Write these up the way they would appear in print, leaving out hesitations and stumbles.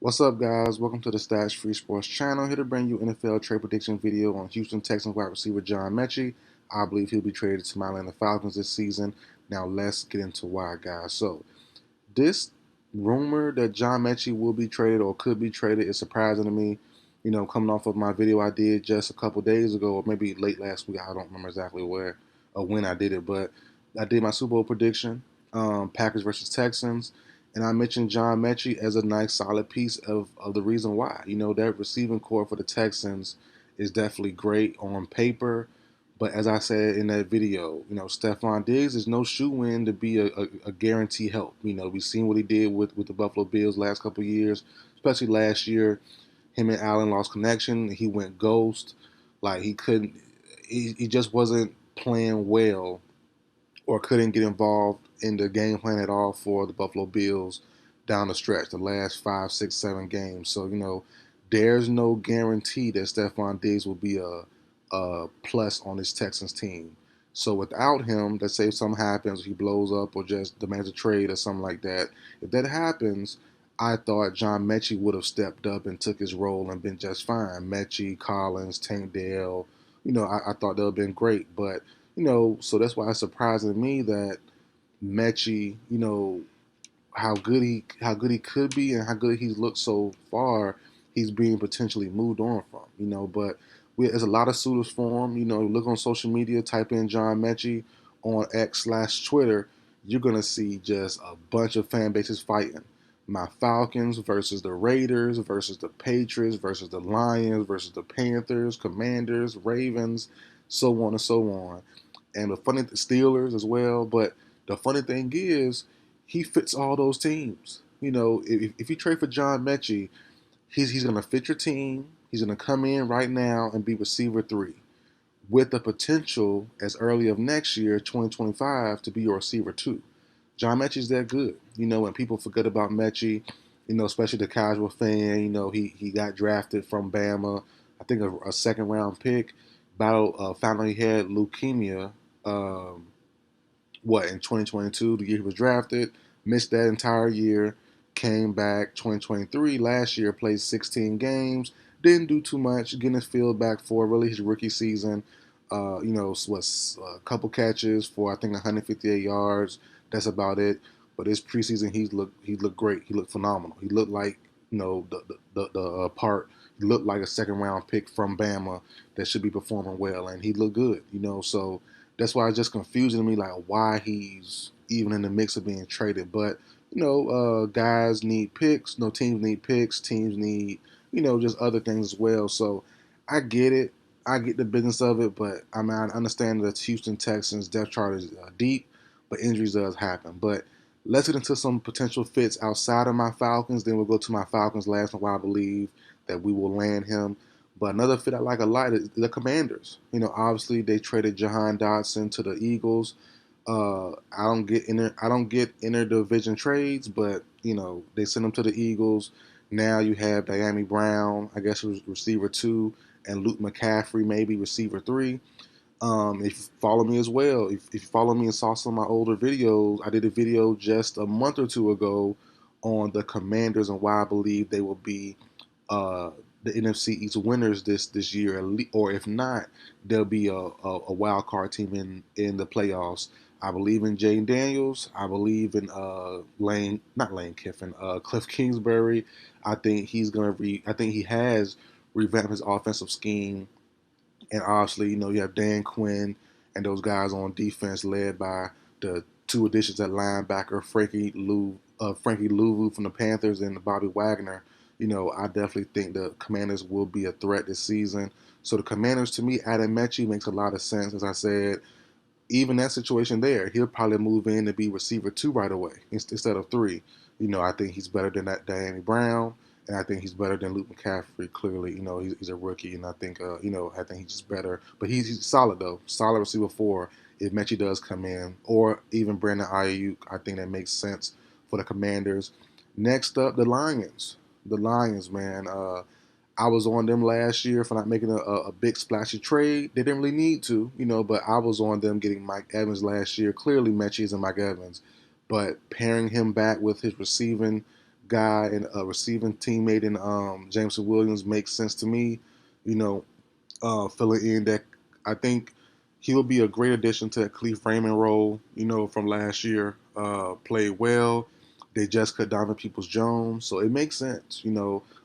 What's up, guys? Welcome to the Stash Free Sports channel. Here to bring you NFL trade prediction video on Houston Texans wide receiver John Metchie. I believe he'll be traded to my Atlanta Falcons this season. Now let's get into why, guys. So this rumor that John Metchie will be traded or could be traded is surprising to me. Coming off of my video I did just a couple days ago, or maybe late last week. I don't remember exactly where or when I did it, but I did my Super Bowl prediction, Packers versus Texans. And I mentioned John Metchie as a nice, solid piece of the reason why. That receiving core for the Texans is definitely great on paper. But as I said in that video, Stephon Diggs is no shoe-in to be a guarantee help. We've seen what he did with the Buffalo Bills last couple of years, especially last year. Him and Allen lost connection. He went ghost. Like he just wasn't playing well or couldn't get involved in the game plan at all for the Buffalo Bills down the stretch, the last 5, 6, 7 games. So, there's no guarantee that Stephon Diggs will be a plus on this Texans team. So without him, let's say if something happens, he blows up or just demands a trade or something like that. If that happens, I thought John Metchie would have stepped up and took his role and been just fine. Metchie, Collins, Tank Dell, I thought that would have been great. But so that's why it's surprising to me that Metchie, how good he could be and how good he's looked so far, he's being potentially moved on from. But there's a lot of suitors for him. Look on social media, type in John Metchie on X/Twitter, you're gonna see just a bunch of fan bases fighting. My Falcons versus the Raiders versus the Patriots versus the Lions versus the Panthers, Commanders, Ravens, so on and so on. And the funny Steelers as well. But the funny thing is, he fits all those teams. If you trade for John Metchie, he's going to fit your team. He's going to come in right now and be receiver 3 with the potential as early of next year, 2025, to be your receiver 2. John Metchie's that good. When people forget about Metchie, especially the casual fan, he got drafted from Bama, I think a second round pick. Found out he had leukemia. Um, in 2022, the year he was drafted, missed that entire year, came back 2023, last year, played 16 games, didn't do too much, getting his field back for really his rookie season. Was a couple catches for I think 158 yards. That's about it. But this preseason, he looked great. He looked phenomenal. He looked like the part. He looked like a second round pick from Bama that should be performing well, and he looked good. So that's why it's just confusing to me, like why he's even in the mix of being traded. But guys need picks. No, teams need picks. Teams need just other things as well. So I get it. I get the business of it, but I understand that Houston Texans depth chart is deep, but injuries does happen. But let's get into some potential fits outside of my Falcons. Then we'll go to my Falcons last, and why I believe that we will land him. But another fit I like a lot is the Commanders. Obviously they traded Jahan Dotson to the Eagles. I don't get interdivision trades, but they sent him to the Eagles. Now you have Diami Brown, I guess, was receiver 2, and Luke McCaffrey maybe receiver 3. If you follow me as well, if you follow me and saw some of my older videos, I did a video just a month or two ago on the Commanders and why I believe they will be the NFC East winners this year, or if not, they'll be a wild card team in the playoffs. I believe in Jaden Daniels. I believe in not Lane Kiffin, Cliff Kingsbury. I think I think he has revamped his offensive scheme, and obviously, you have Dan Quinn and those guys on defense, led by the two additions at linebacker, Frankie Louvu from the Panthers and Bobby Wagner. I definitely think the Commanders will be a threat this season. So the Commanders, to me, adding Metchie makes a lot of sense. As I said, even that situation there, he'll probably move in to be receiver 2 right away instead of 3. I think he's better than that Diami Brown, and I think he's better than Luke McCaffrey. Clearly, he's a rookie, and I think I think he's just better. But he's solid though, solid receiver 4. If Metchie does come in, or even Brandon Ayuk, I think that makes sense for the Commanders. Next up, the Lions. The Lions, man. I was on them last year for not making a big splashy trade. They didn't really need to, but I was on them getting Mike Evans last year. Clearly, Metchie isn't Mike Evans, but pairing him back with his receiving guy and a receiving teammate in Jameson Williams makes sense to me. You know, filling in that. I think he will be a great addition to that Cleve Raymond role, from last year. Played well. They just cut Donovan Peoples Jones, so it makes sense.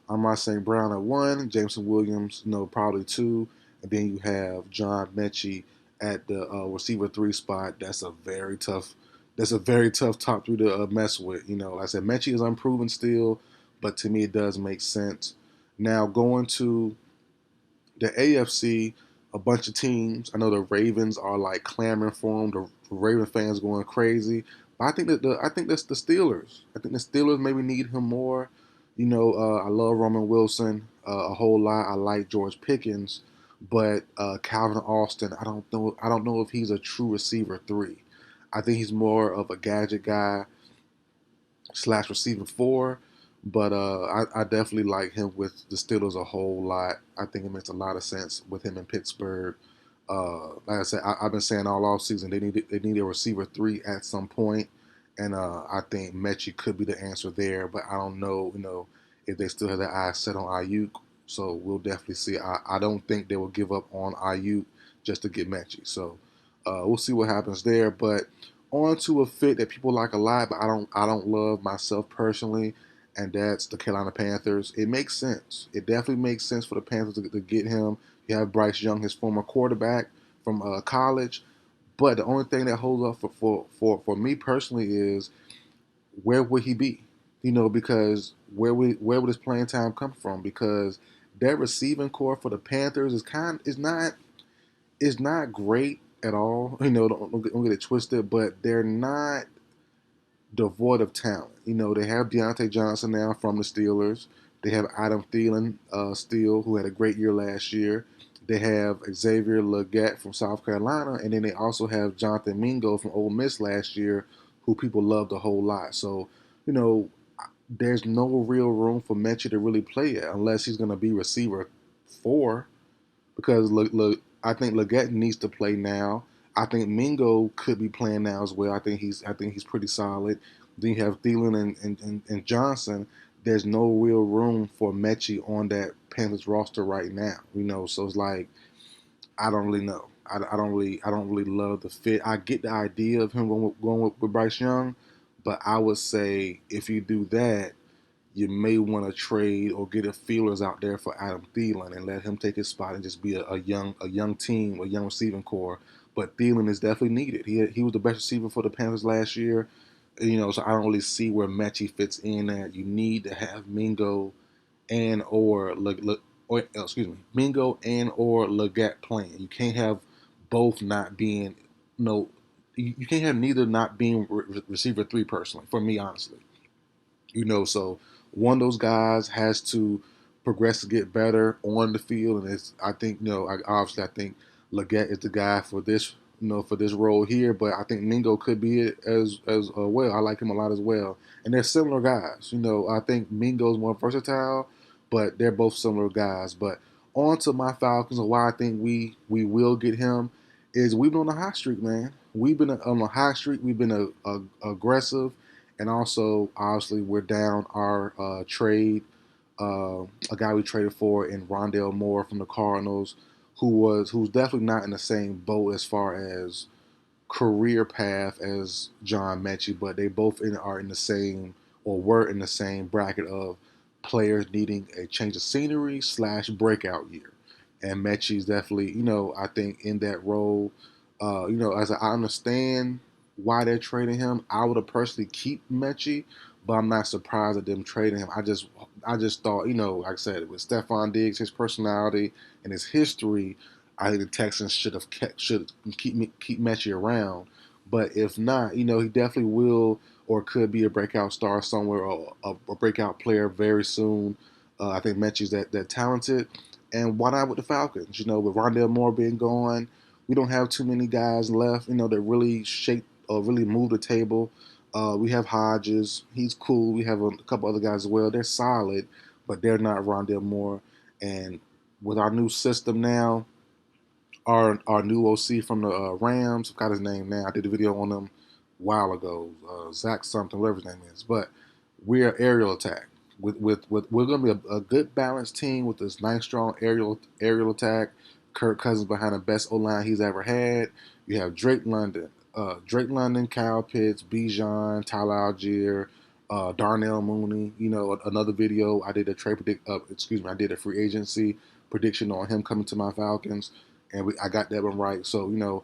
Amar St. Brown at one, Jameson Williams, probably two, and then you have John Metchie at the receiver three spot. That's a very tough. That's a very tough top three to mess with. Like I said, Metchie is unproven still, but to me it does make sense. Now going to the AFC, a bunch of teams. I know the Ravens are like clamoring for him. The Raven fans going crazy. But I think that's the Steelers. I think the Steelers maybe need him more. I love Roman Wilson a whole lot. I like George Pickens, but Calvin Austin, I don't know. I don't know if he's a true receiver three. I think he's more of a gadget guy slash receiver four. But I definitely like him with the Steelers a whole lot. I think it makes a lot of sense with him in Pittsburgh. Like I said, I've been saying all off season they need a receiver three at some point, and I think Metchie could be the answer there. But I don't know, if they still have their eyes set on Ayuk. So we'll definitely see. I don't think they will give up on Ayuk just to get Metchie. So we'll see what happens there. But on to a fit that people like a lot, but I don't love myself personally, and that's the Carolina Panthers. It makes sense. It definitely makes sense for the Panthers to get him. You have Bryce Young, his former quarterback from college. But the only thing that holds up for me personally is where would he be? Because where would his playing time come from? Because their receiving core for the Panthers is not great at all. Don't get it twisted, but they're not devoid of talent. They have Deontay Johnson now from the Steelers. They have Adam Thielen still, who had a great year last year. They have Xavier Legette from South Carolina, and then they also have Jonathan Mingo from Ole Miss last year, who people loved a whole lot. So, you know, there's no real room for Metchie to really play it unless he's going to be receiver four, because I think Legette needs to play now. I think Mingo could be playing now as well. I think he's pretty solid. Then you have Thielen and Johnson. There's no real room for Metchie on that Panthers roster right now. So it's like I don't really know. I don't really love the fit. I get the idea of him going with Bryce Young, but I would say if you do that, you may want to trade or get a feelers out there for Adam Thielen and let him take his spot and just be a young team, a young receiving core. But Thielen is definitely needed. He was the best receiver for the Panthers last year. So I don't really see where Metchie fits in at. You need to have Mingo and or excuse me, Mingo and or Legette playing. You can't have both not being no. You can't have neither not being receiver three personally. For me, honestly. So one of those guys has to progress to get better on the field, and I think obviously I think Leggett is the guy for this for this role here, but I think Mingo could be it as well. I like him a lot as well, and they're similar guys. I think Mingo's more versatile, but they're both similar guys. But on to my Falcons and why I think we will get him is we've been on a hot streak, man. We've been on a hot streak. We've been aggressive. And also, obviously, we're down our a guy we traded for in Rondale Moore from the Cardinals, who's definitely not in the same boat as far as career path as John Metchie, but they both are in the same or were in the same bracket of players needing a change of scenery slash breakout year. And Metchie's definitely, I think in that role. As I understand why they're trading him, I would have personally keep Metchie, but I'm not surprised at them trading him. I just thought, like I said, with Stephon Diggs, his personality and his history, I think the Texans should keep Metchie around. But if not, he definitely will or could be a breakout star somewhere or a breakout player very soon. I think Metchie's that talented. And why not with the Falcons? With Rondale Moore being gone, we don't have too many guys left, that really shake or really move the table. We have Hodges. He's cool. We have a couple other guys as well. They're solid, but they're not Rondale Moore. And with our new system now, our new OC from the Rams, I've got his name now. I did a video on him a while ago. Zach something, whatever his name is. But we're an aerial attack. With we're going to be a good balanced team with this nice strong aerial attack. Kirk Cousins behind the best O line he's ever had. You have Drake London, Kyle Pitts, Bijan, Tyler Algier, Darnell Mooney. You know, another video I did a I did a free agency prediction on him coming to my Falcons, and I got that one right. So you know,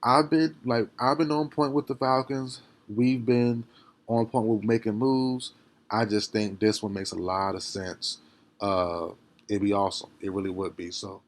I've been on point with the Falcons. We've been on point with making moves. I just think this one makes a lot of sense. It'd be awesome. It really would be. So